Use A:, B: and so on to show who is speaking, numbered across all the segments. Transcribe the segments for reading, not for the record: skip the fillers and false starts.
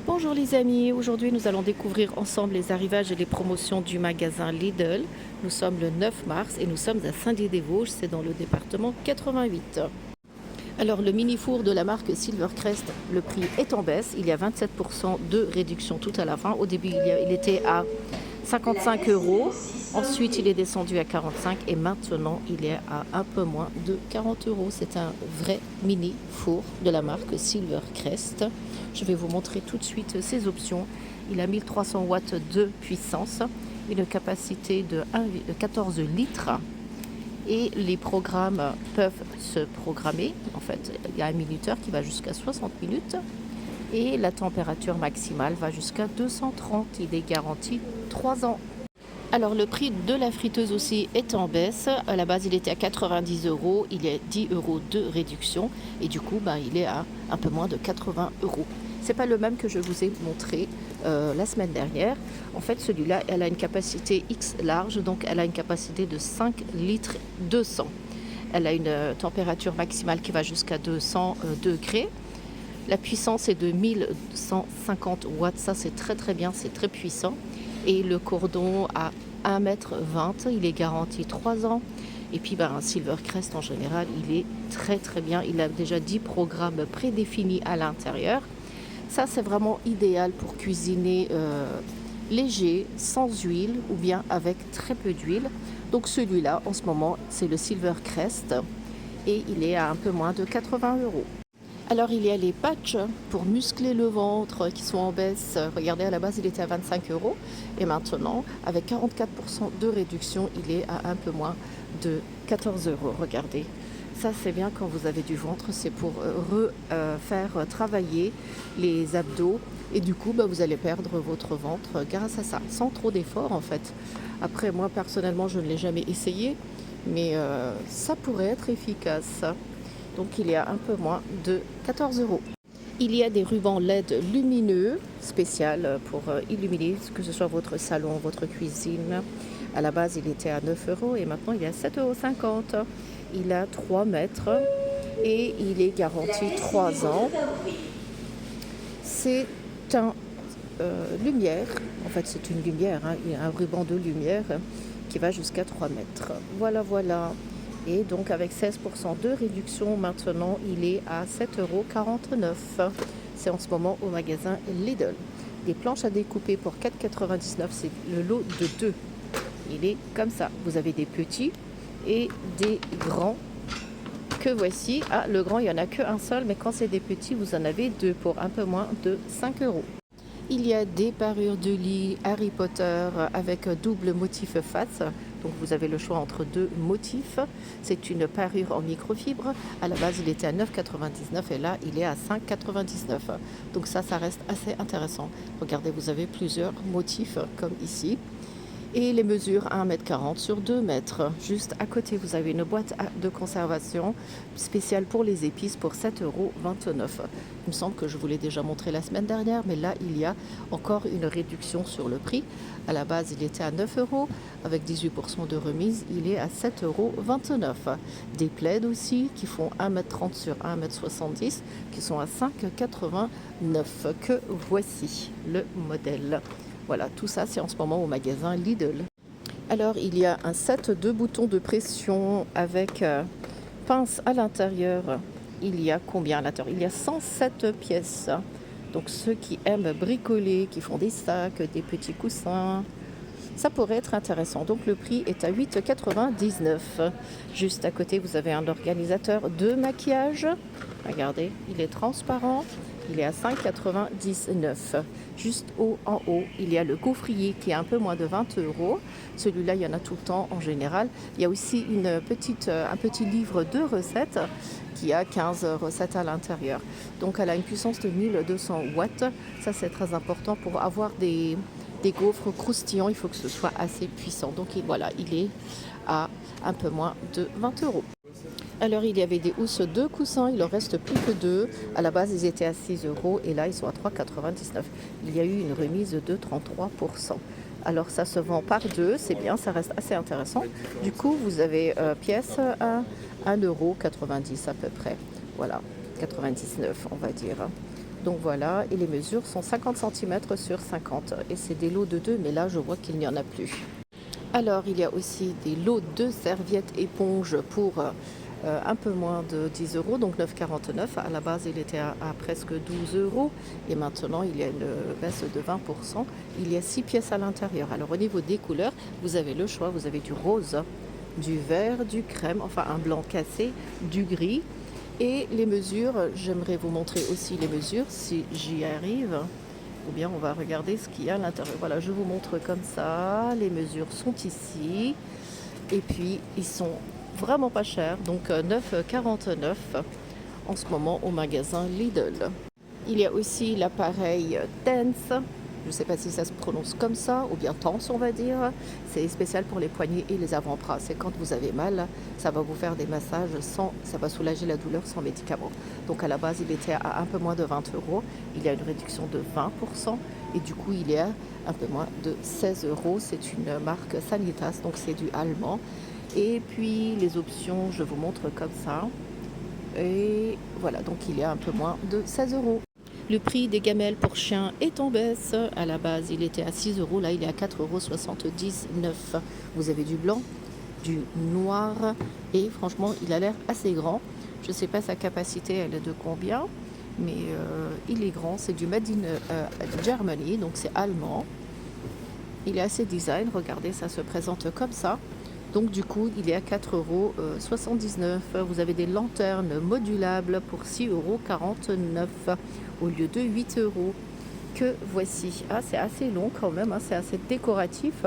A: Bonjour les amis, aujourd'hui nous allons découvrir ensemble les arrivages et les promotions du magasin Lidl. Nous sommes le 9 mars et nous sommes à Saint-Dié-des-Vosges, c'est dans le département 88. Alors le mini four de la marque Silvercrest, le prix est en baisse, il y a 27% de réduction tout à la fin. Au début il était à 55 €, ensuite il est descendu à 45 et maintenant il est à un peu moins de 40 €. C'est un vrai mini four de la marque Silvercrest. Je vais vous montrer tout de suite ses options. Il a 1300 watts de puissance, une capacité de 14 litres et les programmes peuvent se programmer. En fait, il y a un minuteur qui va jusqu'à 60 minutes et la température maximale va jusqu'à 230. Il est garanti 3 ans. Alors le prix de la friteuse aussi est en baisse. À la base il était à 90 €, il y a 10 € de réduction et du coup il est à un peu moins de 80 €. C'est pas le même que je vous ai montré la semaine dernière. En fait celui-là elle a une capacité X large, donc elle a une capacité de 5 litres 200. Elle a une température maximale qui va jusqu'à 200 degrés. La puissance est de 1150 watts, ça c'est très bien, c'est très puissant. Et le cordon à 1,20 m, il est garanti 3 ans. Et puis Silvercrest en général, il est très bien. Il a déjà 10 programmes prédéfinis à l'intérieur. Ça c'est vraiment idéal pour cuisiner léger, sans huile ou bien avec très peu d'huile. Donc celui-là en ce moment c'est le Silvercrest et il est à un peu moins de 80 €. Alors il y a les patchs pour muscler le ventre qui sont en baisse. Regardez, à la base il était à 25 € et maintenant avec 44% de réduction il est à un peu moins de 14 €. Regardez, ça c'est bien quand vous avez du ventre, c'est pour faire travailler les abdos et du coup vous allez perdre votre ventre grâce à ça, sans trop d'efforts en fait. Après moi personnellement je ne l'ai jamais essayé, mais ça pourrait être efficace. Donc il y a un peu moins de 14 €. Il y a des rubans LED lumineux spécial pour illuminer, que ce soit votre salon, votre cuisine. À la base il était à 9 € et maintenant il est à 7,50 €. Il a 3 mètres et il est garanti 3 ans. C'est un lumière, en fait c'est une lumière, il y a un ruban de lumière qui va jusqu'à 3 mètres. Voilà. Et donc avec 16% de réduction, maintenant il est à 7,49 €. C'est en ce moment au magasin Lidl. Des planches à découper pour 4,99 €, c'est le lot de 2. Il est comme ça. Vous avez des petits et des grands que voici. Ah, le grand, il n'y en a qu'un seul, mais quand c'est des petits, vous en avez 2 pour un peu moins de 5 €. Il y a des parures de lit Harry Potter avec double motif face. Donc vous avez le choix entre 2 motifs. C'est une parure en microfibre. À la base il était à 9,99 € et là il est à 5,99 €. Donc ça reste assez intéressant. Regardez, vous avez plusieurs motifs comme ici. Et les mesures 1,40 m sur 2 mètres. Juste à côté, vous avez une boîte de conservation spéciale pour les épices pour 7,29 €. Il me semble que je vous l'ai déjà montré la semaine dernière, mais là, il y a encore une réduction sur le prix. À la base, il était à 9 €. Avec 18% de remise, il est à 7,29 €. Des plaids aussi qui font 1,30 m sur 1,70 m qui sont à 5,89 €. Que voici le modèle. Voilà, tout ça c'est en ce moment au magasin Lidl. Alors il y a un set de boutons de pression avec pince à l'intérieur. Il y a combien à l'intérieur? Il y a 107 pièces. Donc ceux qui aiment bricoler, qui font des sacs, des petits coussins, ça pourrait être intéressant. Donc le prix est à 8,99 €. Juste à côté, vous avez un organisateur de maquillage. Regardez, il est transparent. Il est à 5,99 €. Juste en haut, il y a le gaufrier qui est un peu moins de 20 €. Celui-là, il y en a tout le temps en général. Il y a aussi un petit livre de recettes qui a 15 recettes à l'intérieur. Donc elle a une puissance de 1200 watts. Ça, c'est très important pour avoir des gaufres croustillants. Il faut que ce soit assez puissant. Donc voilà, il est à un peu moins de 20 €. Alors il y avait des housses de coussins, il en reste plus que 2. À la base ils étaient à 6 € et là ils sont à 3,99 €. Il y a eu une remise de 33%. Alors ça se vend par 2, c'est bien, ça reste assez intéressant. Du coup vous avez pièce à 1,90 € à peu près. Voilà, 99 on va dire. Donc voilà, et les mesures sont 50 cm sur 50. Et c'est des lots de 2, mais là je vois qu'il n'y en a plus. Alors il y a aussi des lots de serviettes éponges pour un peu moins de 10 euros, donc 9,49. À la base il était à presque 12 euros et maintenant il y a une baisse de 20%. Il y a 6 pièces à l'intérieur. Alors au niveau des couleurs, vous avez le choix, vous avez du rose, du vert, du crème, enfin un blanc cassé, du gris. Et les mesures, j'aimerais vous montrer aussi les mesures si j'y arrive. Ou bien on va regarder ce qu'il y a à l'intérieur. Voilà, je vous montre comme ça. Les mesures sont ici. Et puis ils sont vraiment pas chers. Donc 9,49 en ce moment au magasin Lidl. Il y a aussi l'appareil Tense. Je ne sais pas si ça se prononce comme ça, ou bien Tense on va dire. C'est spécial pour les poignets et les avant-bras. C'est quand vous avez mal, ça va vous faire des massages sans, ça va soulager la douleur sans médicaments. Donc à la base il était à un peu moins de 20 euros. Il y a une réduction de 20% et du coup il est à un peu moins de 16 euros. C'est une marque Sanitas, donc c'est du allemand. Et puis les options, je vous montre comme ça. Et voilà, donc il est à un peu moins de 16 euros. Le prix des gamelles pour chiens est en baisse. À la base, il était à 6 euros. Là, il est à 4,79 euros. Vous avez du blanc, du noir. Et franchement, il a l'air assez grand. Je ne sais pas sa capacité, elle est de combien. Mais il est grand. C'est du Made in Germany. Donc, c'est allemand. Il est assez design. Regardez, ça se présente comme ça. Donc du coup, il est à 4,79 €. Vous avez des lanternes modulables pour 6,49 € au lieu de 8 € que voici. Ah, c'est assez long quand même, hein, c'est assez décoratif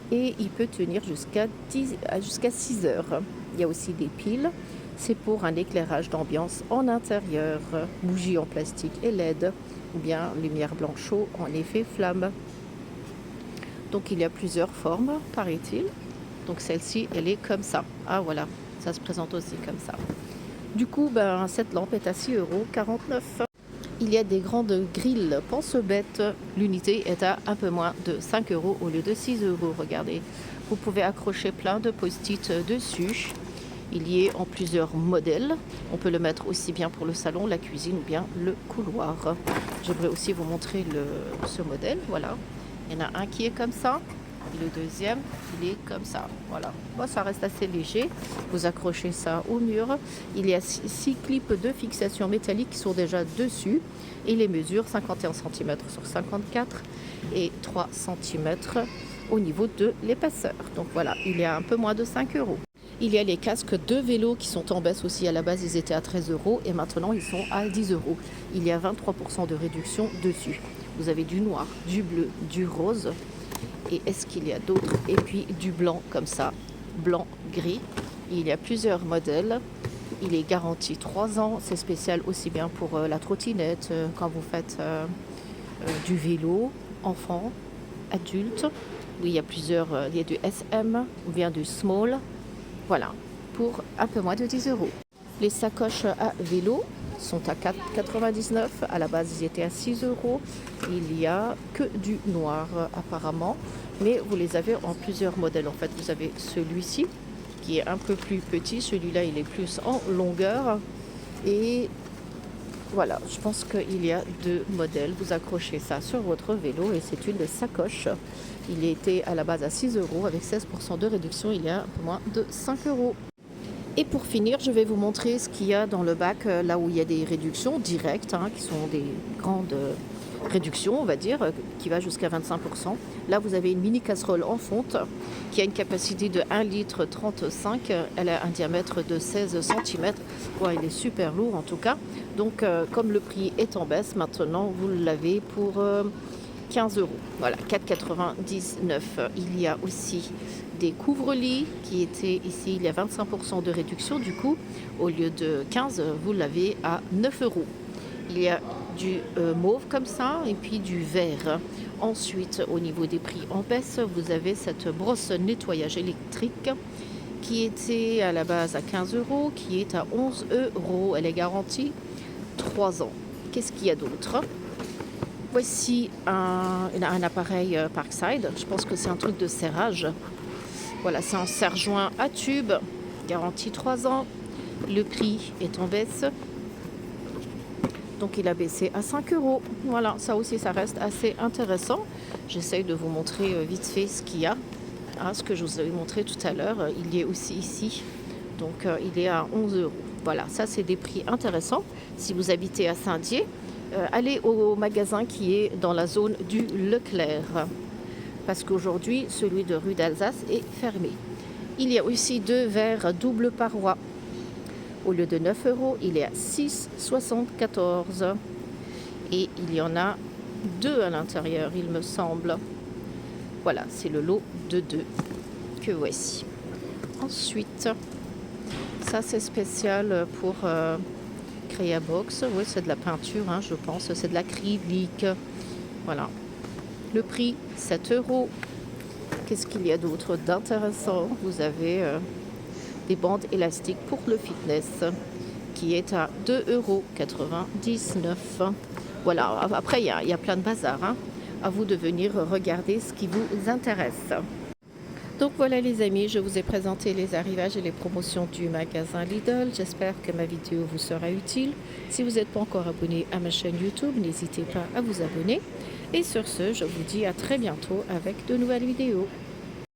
A: et il peut tenir jusqu'à 6 heures. Il y a aussi des piles. C'est pour un éclairage d'ambiance en intérieur, bougies en plastique et LED ou bien lumière blanche chaud en effet flamme. Donc il y a plusieurs formes, paraît-il. Donc celle-ci, elle est comme ça. Ah voilà, ça se présente aussi comme ça. Du coup, cette lampe est à 6,49 €. Il y a des grandes grilles pense-bête. L'unité est à un peu moins de 5 € au lieu de 6 €. Regardez, vous pouvez accrocher plein de post-it dessus. Il y est en plusieurs modèles. On peut le mettre aussi bien pour le salon, la cuisine ou bien le couloir. J'aimerais aussi vous montrer ce modèle. Voilà, il y en a un qui est comme ça. Le deuxième, il est comme ça. Voilà. Bon, ça reste assez léger. Vous accrochez ça au mur. Il y a 6 clips de fixation métallique qui sont déjà dessus. Et les mesures 51 cm sur 54 et 3 cm au niveau de l'épaisseur. Donc voilà, il est à un peu moins de 5 €. Il y a les casques de vélo qui sont en baisse aussi. À la base, ils étaient à 13 € et maintenant, ils sont à 10 €. Il y a 23% de réduction dessus. Vous avez du noir, du bleu, du rose. Et est-ce qu'il y a d'autres? Et puis du blanc comme ça, blanc, gris. Il y a plusieurs modèles. Il est garanti 3 ans. C'est spécial aussi bien pour la trottinette, quand vous faites du vélo, enfant, adulte. Oui, il y a plusieurs, il y a du SM ou bien du small. Voilà, pour un peu moins de 10 €. Les sacoches à vélo sont à 4,99 €. À la base, ils étaient à 6 €. Il n'y a que du noir apparemment, mais vous les avez en plusieurs modèles. En fait, vous avez celui-ci qui est un peu plus petit. Celui-là, il est plus en longueur. Et voilà, je pense qu'il y a 2 modèles. Vous accrochez ça sur votre vélo et c'est une sacoche. Il était à la base à 6 € avec 16% de réduction. Il y a un peu moins de 5 €. Et pour finir, je vais vous montrer ce qu'il y a dans le bac, là où il y a des réductions directes, qui sont des grandes réductions, on va dire, qui va jusqu'à 25%. Là, vous avez une mini casserole en fonte qui a une capacité de 1,35 litre. Elle a un diamètre de 16 cm. Ouais, il est super lourd en tout cas. Donc, comme le prix est en baisse, maintenant, vous l'avez pour 15 €. Voilà, 4,99 €. Il y a aussi des couvre-lits qui étaient ici, il y a 25% de réduction. Du coup, au lieu de 15, vous l'avez à 9 €. Il y a du mauve comme ça et puis du vert. Ensuite, au niveau des prix en baisse, vous avez cette brosse nettoyage électrique qui était à la base à 15 €, qui est à 11 €. Elle est garantie 3 ans. Qu'est-ce qu'il y a d'autre? Voici un appareil Parkside. Je pense que c'est un truc de serrage. Voilà, c'est un serre-joint à tube, garantie 3 ans. Le prix est en baisse. Donc il a baissé à 5 euros. Voilà, ça aussi, ça reste assez intéressant. J'essaye de vous montrer vite fait ce qu'il y a. Ah, ce que je vous avais montré tout à l'heure, il y est aussi ici. Donc il est à 11 euros. Voilà, ça c'est des prix intéressants. Si vous habitez à Saint-Dié, allez au magasin qui est dans la zone du Leclerc. Parce qu'aujourd'hui, celui de rue d'Alsace est fermé. Il y a aussi 2 verres double paroi. Au lieu de 9 euros, il est à 6,74. Et il y en a 2 à l'intérieur, il me semble. Voilà, c'est le lot de 2 que voici. Ensuite, ça c'est spécial pour Créabox. Oui, c'est de la peinture, hein, je pense. C'est de l'acrylique. Voilà. Le prix, 7 euros. Qu'est-ce qu'il y a d'autre d'intéressant? Vous avez des bandes élastiques pour le fitness qui est à 2,99 €. Voilà, après il y a plein de bazar, hein. À vous de venir regarder ce qui vous intéresse. Donc voilà les amis, je vous ai présenté les arrivages et les promotions du magasin Lidl. J'espère que ma vidéo vous sera utile. Si vous n'êtes pas encore abonné à ma chaîne YouTube, n'hésitez pas à vous abonner. Et sur ce, je vous dis à très bientôt avec de nouvelles vidéos.